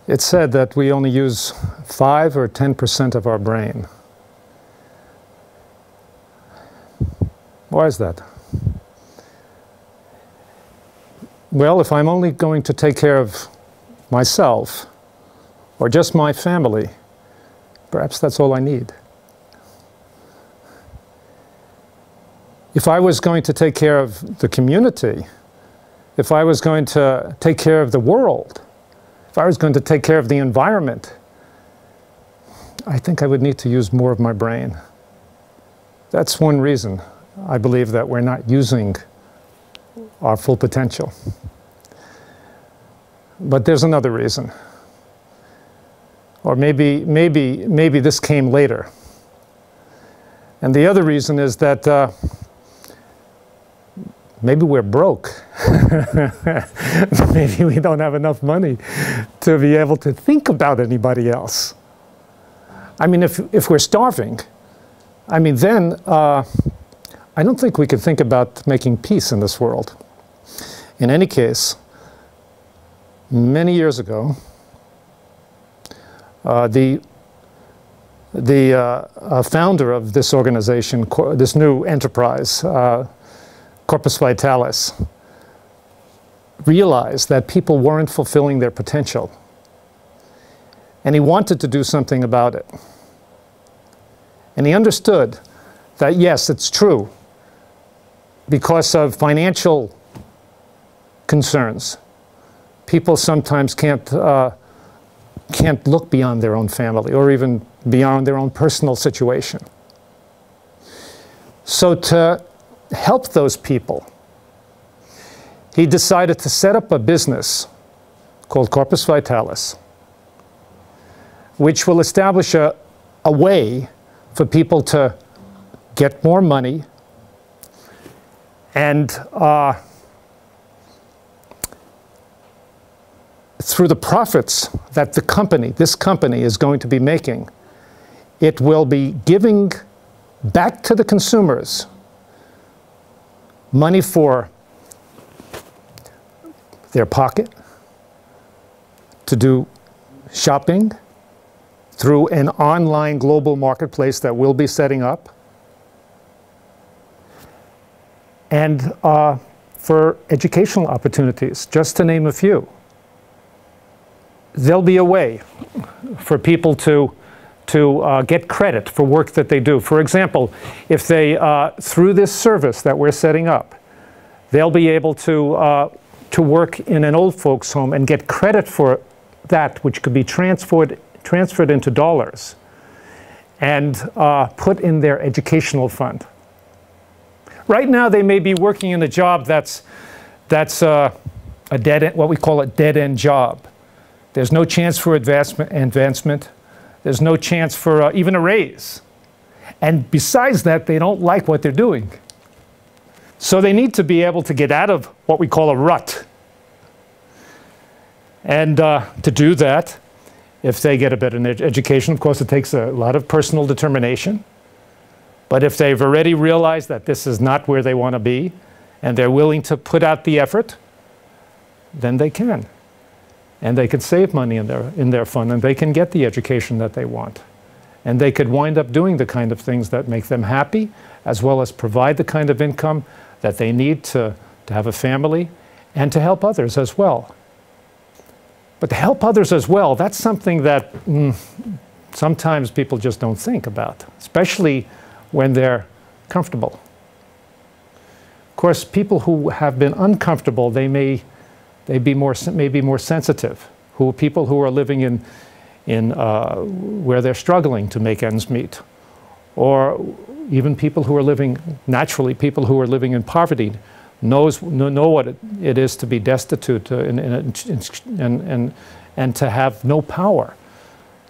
It's said that we only use 5 or 10% of our brain. Why is that? Well, if I'm only going to take care of myself or just my family, perhaps that's all I need. If I was going to take care of the community, if I was going to take care of the world, if I was going to take care of the environment, I think I would need to use more of my brain. That's one reason I believe that we're not using our full potential. But there's another reason. Or maybe this came later. And the other reason is that maybe we're broke. Maybe we don't have enough money to be able to think about anybody else. I mean, if we're starving, I mean, then I don't think we could think about making peace in this world. In any case, many years ago, the founder of this organization, this new enterprise, Corpus Vitalis, realized that people weren't fulfilling their potential. And he wanted to do something about it. And he understood that, yes, it's true, because of financial concerns, people sometimes can't look beyond their own family or even beyond their own personal situation. So to help those people, he decided to set up a business called Corpus Vitalis, which will establish a way for people to get more money and through the profits that this company is going to be making, it will be giving back to the consumers money for their pocket, to do shopping through an online global marketplace that we'll be setting up, and for educational opportunities, just to name a few. There'll be a way for people to get credit for work that they do. For example, if they, through this service that we're setting up, they'll be able to work in an old folks' home and get credit for that, which could be transferred into dollars and put in their educational fund. Right now, they may be working in a job that's a dead end, what we call a dead-end job. There's no chance for advancement. There's no chance for even a raise. And besides that, they don't like what they're doing. So they need to be able to get out of what we call a rut. And to do that, if they get a better education, of course, it takes a lot of personal determination. But if they've already realized that this is not where they want to be, and they're willing to put out the effort, then they can. And they could save money in their fund, and they can get the education that they want. And they could wind up doing the kind of things that make them happy, as well as provide the kind of income that they need to have a family, and to help others as well. But to help others as well, that's something that sometimes people just don't think about, especially when they're comfortable. Of course, people who have been uncomfortable, they may be more sensitive. People who are living in where they're struggling to make ends meet, or even people who are living naturally. People who are living in poverty know what it is to be destitute and to have no power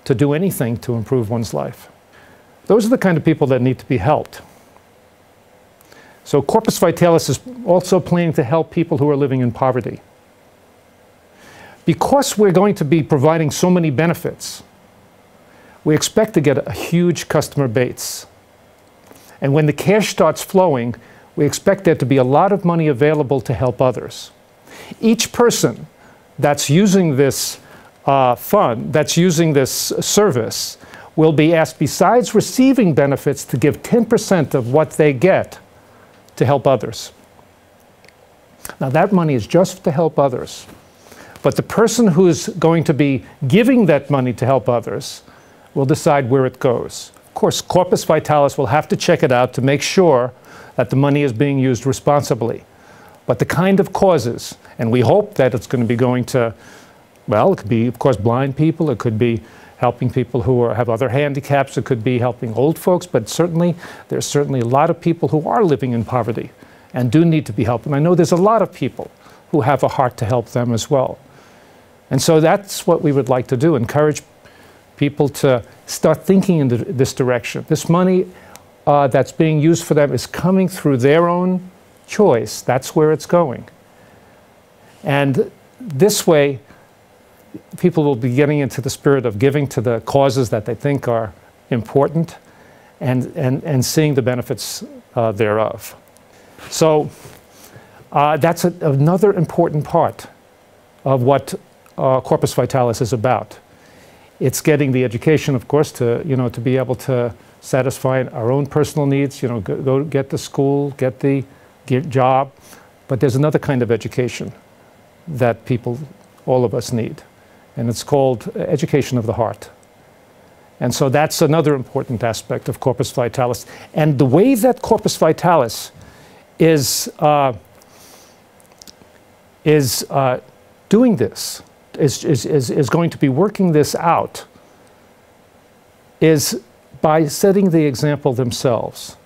to do anything to improve one's life. Those are the kind of people that need to be helped. So Corpus Vitalis is also planning to help people who are living in poverty. Because we're going to be providing so many benefits, we expect to get a huge customer base. And when the cash starts flowing, we expect there to be a lot of money available to help others. Each person that's using this fund that's using this service will be asked, besides receiving benefits, to give 10% of what they get to help others. Now that money is just to help others. But the person who's going to be giving that money to help others will decide where it goes. Of course, Corpus Vitalis will have to check it out to make sure that the money is being used responsibly. But the kind of causes, and we hope that it's going to be going to, well, it could be, of course, blind people, it could be helping people who have other handicaps, it could be helping old folks, but certainly, there's certainly a lot of people who are living in poverty and do need to be helped. And I know there's a lot of people who have a heart to help them as well. And so that's what we would like to do, encourage people to start thinking in this direction. This money that's being used for them is coming through their own choice. That's where it's going. And this way, people will be getting into the spirit of giving to the causes that they think are important and seeing the benefits thereof. So that's another important part of what Corpus Vitalis is about. It's getting the education, of course, to be able to satisfy our own personal needs, go get the school, get the job. But there's another kind of education that people, all of us, need. And it's called education of the heart. And so that's another important aspect of Corpus Vitalis. And the way that Corpus Vitalis is doing this, is going to be working this out, is by setting the example themselves.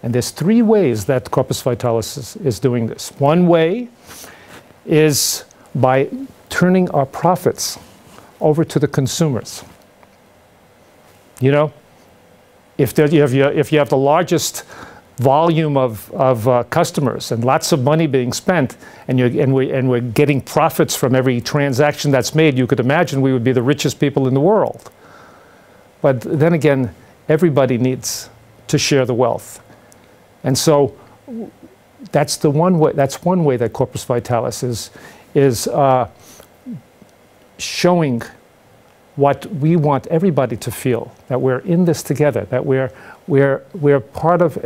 And there's three ways that Corpus Vitalis is doing this. One way is by turning our profits over to the consumers. If you have the largest volume of customers and lots of money being spent, and we're getting profits from every transaction that's made, you could imagine we would be the richest people in the world. But then again, everybody needs to share the wealth. And so that's one way that Corpus Vitalis is showing what we want everybody to feel, that we're in this together, that we're part of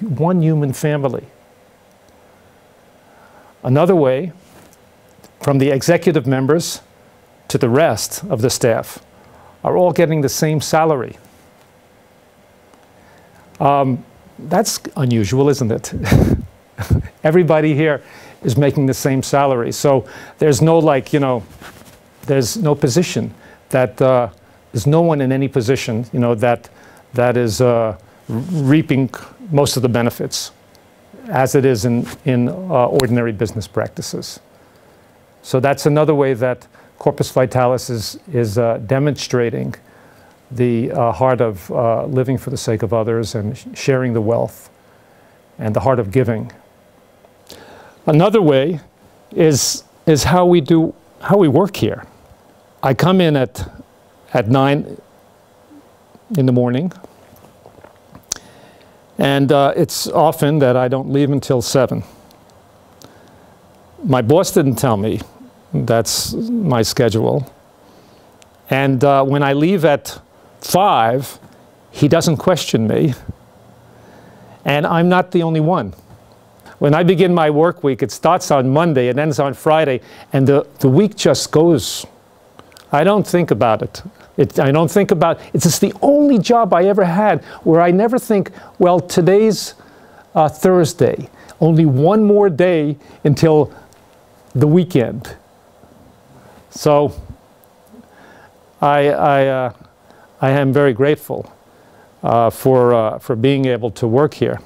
one human family. Another way, from the executive members to the rest of the staff, are all getting the same salary. That's unusual, isn't it? Everybody here is making the same salary. So there's no there's no position that, there's no one in any position, that is reaping most of the benefits as it is in ordinary business practices. So that's another way that Corpus Vitalis is demonstrating the heart of living for the sake of others and sharing the wealth and the heart of giving. Another way is how we work here. I come in at 9 in the morning, and it's often that I don't leave until 7. My boss didn't tell me that's my schedule. And when I leave at 5, he doesn't question me. And I'm not the only one. When I begin my work week, it starts on Monday and ends on Friday, and the week just goes. I don't think about it. It's just the only job I ever had where I never think, well, today's Thursday, only one more day until the weekend. So I am very grateful for being able to work here.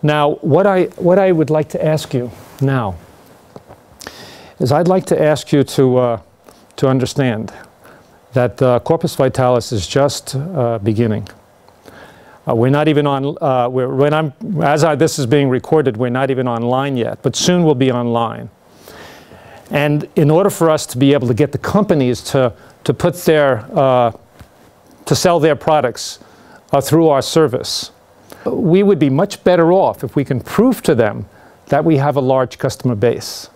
Now, what I would like to ask you now is I'd like to ask you to understand that Corpus Vitalis is just beginning. We're not even on, this is being recorded, we're not even online yet, but soon we'll be online. And in order for us to be able to get the companies to put to sell their products through our service, we would be much better off if we can prove to them that we have a large customer base.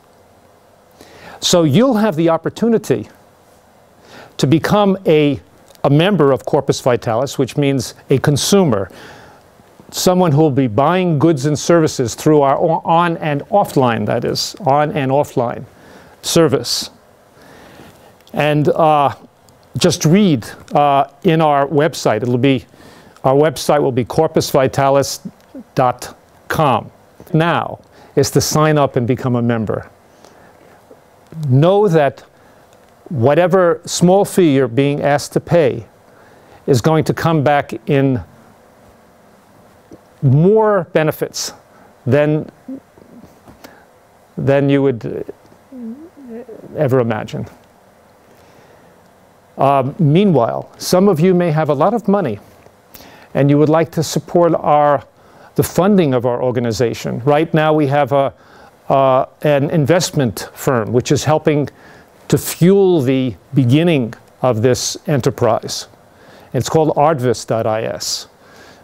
So you'll have the opportunity to become a member of Corpus Vitalis, which means a consumer, someone who will be buying goods and services through our on and offline, that is, on and offline service. And just read in our website. Our website will be corpusvitalis.com. Now is to sign up and become a member. Know that whatever small fee you're being asked to pay is going to come back in more benefits than you would ever imagine. Meanwhile, some of you may have a lot of money and you would like to support the funding of our organization. Right now we have an investment firm which is helping to fuel the beginning of this enterprise. It's called ardvis.is.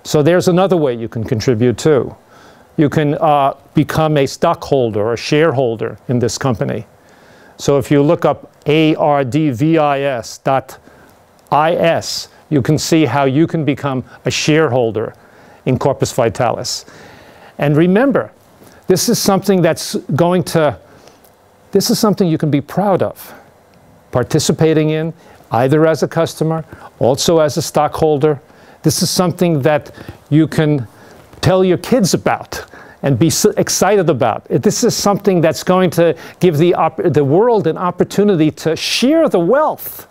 So there's another way you can contribute too. You can become a stockholder or shareholder in this company. So if you look up ardvis.is, you can see how you can become a shareholder in Corpus Vitalis. And remember, this is something this is something you can be proud of, participating in, either as a customer, also as a stockholder. This is something that you can tell your kids about and be excited about. This is something that's going to give the world an opportunity to share the wealth.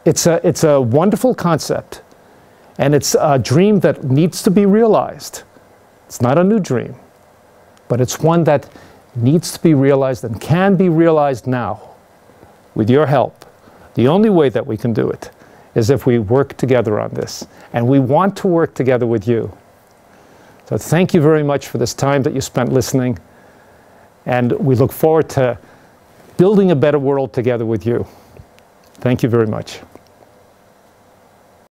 It's a wonderful concept, and it's a dream that needs to be realized. It's not a new dream, but it's one that needs to be realized and can be realized now with your help. The only way that we can do it is if we work together on this, and we want to work together with you. So thank you very much for this time that you spent listening, and we look forward to building a better world together with you. Thank you very much.